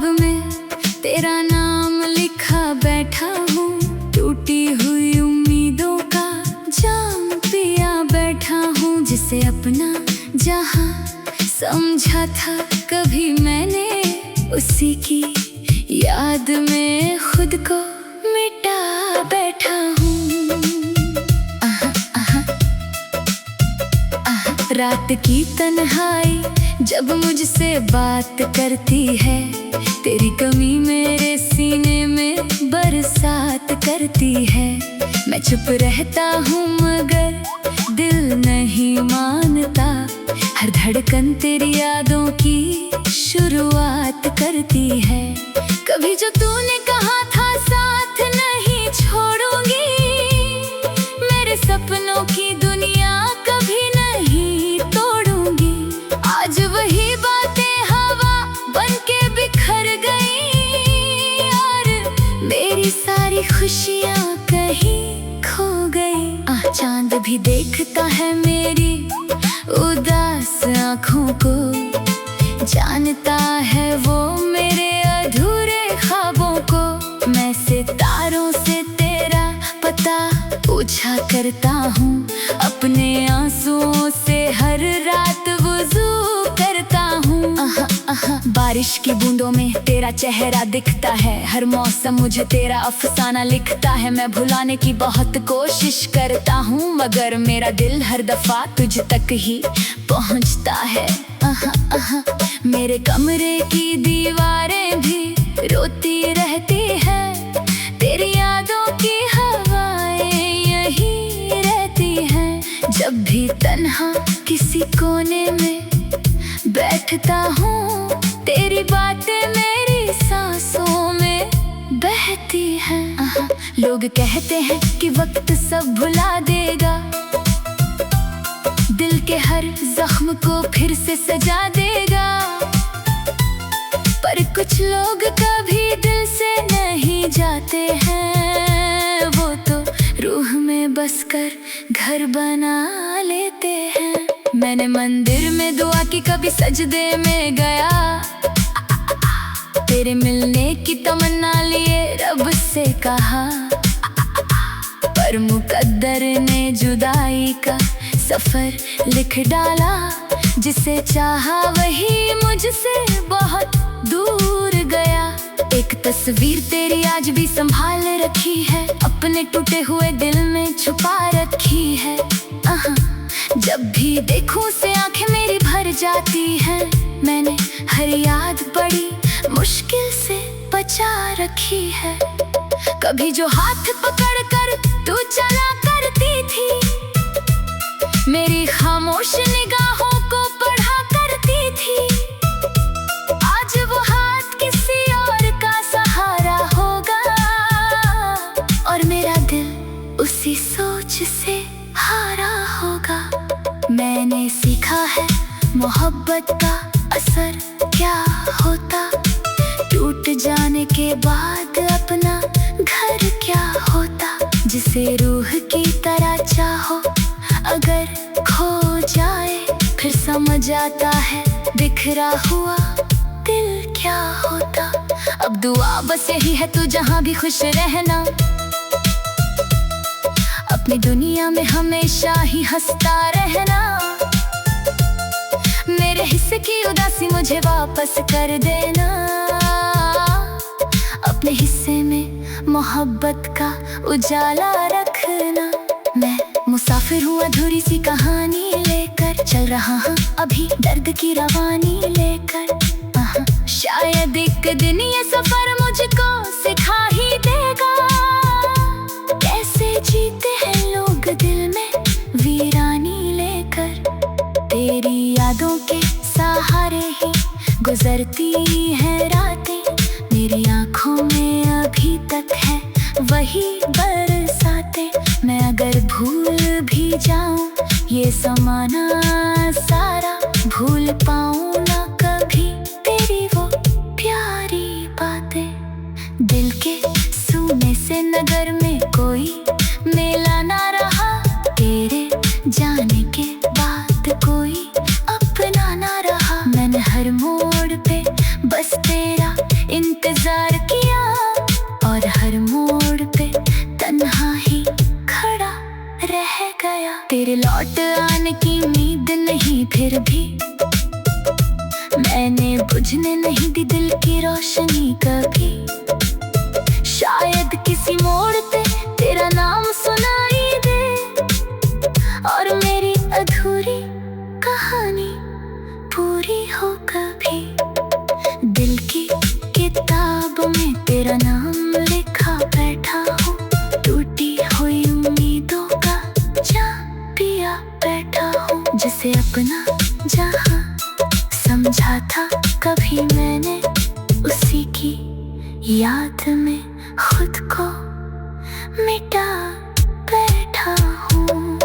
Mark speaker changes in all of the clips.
Speaker 1: ख्वाब में तेरा नाम लिखा बैठा हूँ। टूटी हुई उम्मीदों का जाम पिया बैठा हूँ। जिसे अपना जहाँ समझा था कभी मैंने, उसी की याद में खुद को मिटा बैठा हूँ। रात की तन्हाई जब मुझसे बात करती है, तेरी कमी मेरे सीने में बरसात करती है। मैं चुप रहता हूँ मगर दिल नहीं मानता, हर धड़कन तेरी यादों की शुरुआत करती है। कभी जो तूने कहा था साथ नहीं छोड़ूंगी, मेरे सपनों की दुनिया कभी नहीं तोड़ूंगी। आज वही बातें हवा बनके बिखर गई और मेरी सारी खुशियाँ कहीं खो गई। चांद भी देखता है मेरी उदास आँखों को, जानता है वो मेरे अधूरे ख्वाबों को। मैं सितारों से तेरा पता पूछा करता हूँ, अपने आंसुओं से हर रात वुज़ू करता हूँ। बारिश की बूंदों में तेरा चेहरा दिखता है, हर मौसम मुझे तेरा अफसाना लिखता है। मैं भुलाने की बहुत कोशिश करता हूँ, मगर मेरा दिल हर दफा तुझ तक ही पहुँचता है। मेरे कमरे की दीवारें भी रोती रहती है, तेरी यादों की हवाएं यही रहती हैं। जब भी तन्हा किसी कोने में बैठता हूँ, तेरी बातें मेरी सांसों में बहती हैं। लोग कहते हैं कि वक्त सब भुला देगा, दिल के हर जख्म को फिर से सजा देगा। पर कुछ लोग कभी दिल से नहीं जाते हैं, वो तो रूह में बसकर घर बना लेते हैं। मैंने मंदिर में दुआ की, कभी सजदे में गया, तेरे मिलने की तमन्ना लिए रब से कहा। पर मुकद्दर ने जुदाई का सफर लिख डाला, जिसे चाहा वही मुझसे बहुत दूर गया। एक तस्वीर तेरी आज भी संभाल रखी है, अपने टूटे हुए दिल में छुपा रखी है। जब भी देखूं उसे आंखें मेरी भर जाती हैं। मैंने हर याद बड़ी मुश्किल से बचा रखी है। कभी जो हाथ पकड़ कर तू चला करती थी, मेरी खामोश निगाहों को पढ़ा करती थी। आज वो हाथ किसी और का सहारा होगा, और मेरा दिल उसी सोच से हारा होगा। मैंने सीखा है मोहब्बत का असर क्या होता, टूट जाने के बाद अपना घर क्या होता। जिसे रूह की तरह चाहो अगर खो जाए, फिर समझ आता है बिखरा हुआ दिल क्या होता। अब दुआ बस यही है, तू जहाँ भी खुश रहना, अपनी दुनिया में हमेशा ही हंसता रहना। मेरे हिस्से की उदासी मुझे वापस कर देना, अपने हिस्से में मोहब्बत का उजाला रखना। मैं मुसाफिर हूँ अधूरी सी कहानी लेकर, चल रहा हूँ अभी दर्द की रवानी लेकर। शायद एक दिन ये सफर मुझको सिखा ही देगा, कैसे जीते हैं लोग दिल में वीरानी लेकर। तेरी यादों के सहारे ही गुजरती हैं रातें, मेरी आंखों में अभी तक है वही बरसातें। मैं अगर भूल भी जाऊं ये समाना सारा, भूल पाऊं ना कभी तेरी वो प्यारी बातें। दिल के सूने से नगर में कोई मेला ना रहा, तेरे जाने के बाद कोई अपना ना रहा। मैंने हर मोड़ पे बस तेरा फिर भी मैंने बुझने नहीं दी दिल की रोशनी कभी। शायद किसी मोड़ पे तेरा नाम सुनाई दे और मेरी अधूरी कहानी पूरी हो कभी। दिल की किताब में तेरा नाम लिखा बैठा हूँ, टूटी हुई उम्मीदों का जहाँ पिया बैठा हूँ। जिसे अपना जहाँ समझा था कभी मैंने, उसी की याद में खुद को मिटा बैठा हूँ।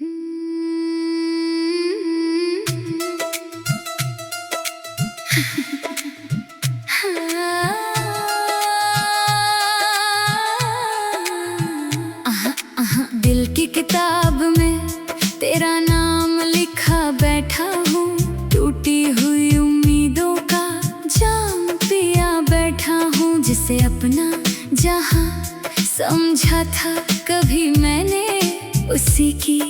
Speaker 1: दिल की किताब में तेरा नाम लिखा बैठा हूँ, टूटी हुई उम्मीदों का जाम पिया बैठा हूँ। जिसे अपना जहाँ समझा था कभी मैंने, उसी की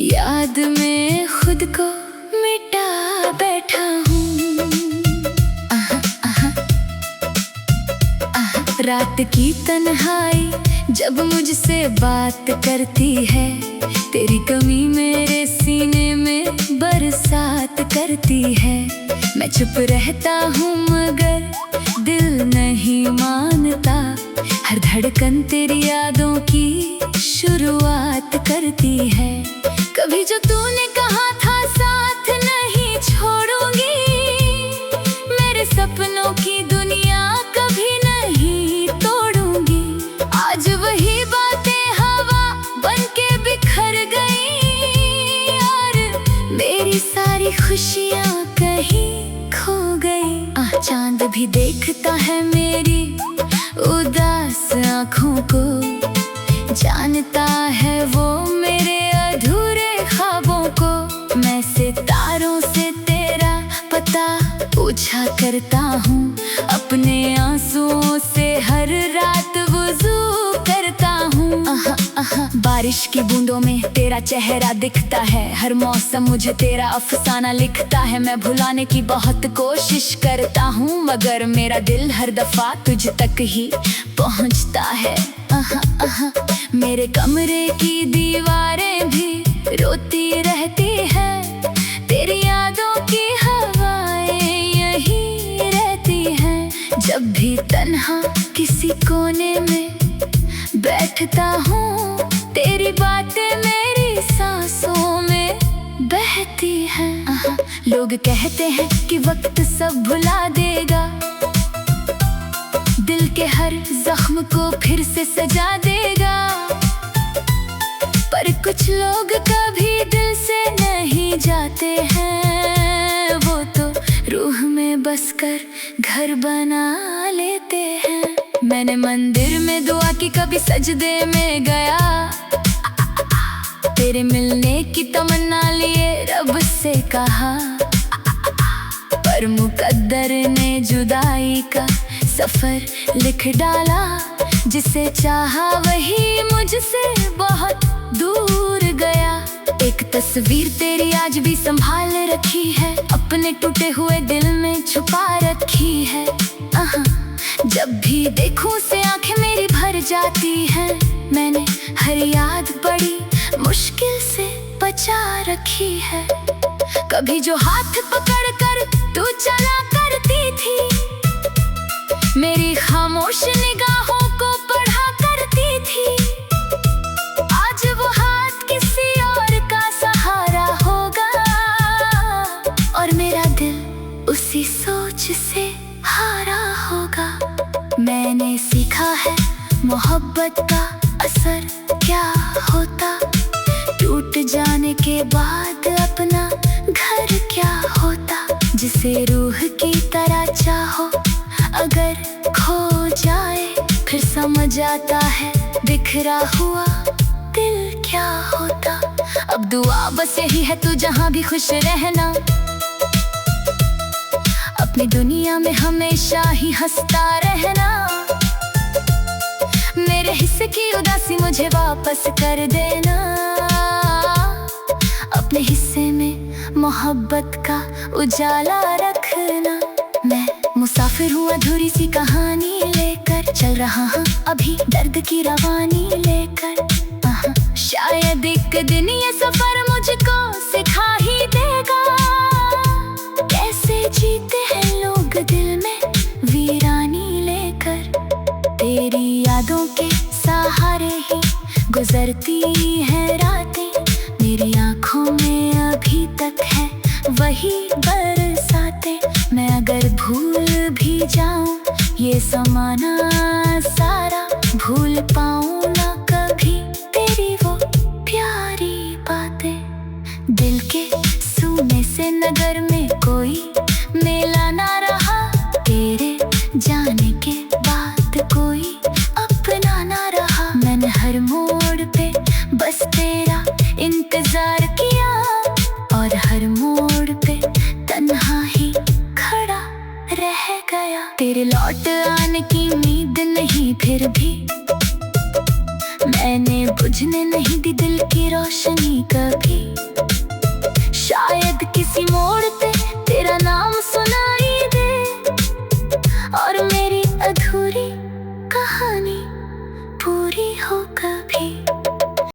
Speaker 1: याद में खुद को मिटा बैठा हूँ। रात की तन्हाई जब मुझसे बात करती है, तेरी कमी मेरे सीने में बरसात करती है। मैं चुप रहता हूँ मगर दिल नहीं मानता, हर धड़कन तेरी यादों की शुरुआत करती है। कभी जो तूने कहा था साथ नहीं छोड़ूंगी, मेरे सपनों की दुनिया कभी नहीं तोड़ूंगी। आज वही बातें हवा बनके बिखर गई, और मेरी सारी खुशियाँ कहीं खो गई। चांद भी देखता है मेरी उदास आँखों को, जानता है वो मेरे अधूरे ख्वाबों को। मैं सितारों से तेरा पता पूछा करता हूँ, अपने आंसुओं से हर रात वुज़ू करता हूँ। बारिश की बूंदों में तेरा चेहरा दिखता है, हर मौसम मुझे तेरा अफसाना लिखता है। मैं भुलाने की बहुत कोशिश करता हूँ, मगर मेरा दिल हर दफा तुझ तक ही पहुँचता है। मेरे कमरे की दीवारें भी रोती रहती है, तेरी यादों की हवाएं यही रहती हैं। जब भी तन्हा किसी कोने में बैठता हूँ, तेरी बातें मेरी सांसों में बहती हैं। लोग कहते हैं कि वक्त सब भुला देगा, दिल के हर जख्म को फिर से सजा देगा। पर कुछ लोग कभी दिल से नहीं जाते हैं, वो तो रूह में बसकर घर बना लेते हैं। मैंने मंदिर में दुआ की, कभी सजदे में गया, तेरे मिलने की तमन्ना लिए रब से कहा। पर मुकद्दर ने जुदाई का सफर लिख डाला, जिसे चाहा वही मुझसे बहुत दूर गया। एक तस्वीर तेरी आज भी संभाल रखी है, अपने टूटे हुए दिल में छुपा रखी है। जब भी देखूं उसे आंखें मेरी भर जाती हैं। मैंने हर याद बड़ी मुश्किल से बचा रखी है। कभी जो हाथ पकड़ कर तू चला करती थी, मेरी खामोश निगाहों को पढ़ा करती थी। आज वो हाथ किसी और का सहारा होगा, और मेरा दिल उसी सोच से हारा होगा। मैंने सीखा है मोहब्बत का असर क्या होता, टूट जाने के बाद अपना घर क्या होता। जिसे रूह की तरह चाहो अगर खो जाए, फिर समझ आता है बिखरा हुआ दिल क्या होता। अब दुआ बस यही है तू जहाँ भी खुश रहना, अपनी दुनिया में हमेशा ही हंसता रहना। मेरे हिस्से की उदासी मुझे वापस कर देना, अपने हिस्से में मोहब्बत का उजाला रखना। मैं मुसाफिर हूँ अधूरी सी कहानी लेकर, चल रहा हूँ अभी दर्द की रवानी लेकर। शायद एक दिन ये सफर मुझको सिखा ही देगा, कैसे जीते हैं लोग दिल में वीरानी लेकर। तेरी यादों के सहारे ही गुजरती हैं रातें, मेरी आँखों में अभी तक है वही बरसातें। मैं अगर भूल भी जाऊं ये समाना सारा, भूल पाऊं ना कभी तेरी वो प्यारी बातें। नगर में कोई मेला ना रहा, तेरे जाने के बाद कोई अपना ना रहा। मैंने हर मोड़ पे बस तेरा इंतजार किया, और हर मोड़ पे तन्हा ही खड़ा रह गया। तेरे लौट आने की उम्मीद नहीं, फिर भी मैंने बुझने नहीं दी दिल की रोशनी कभी। शायद किसी मोड़ पे तेरा नाम सुनाई दे, और मेरी अधूरी कहानी पूरी हो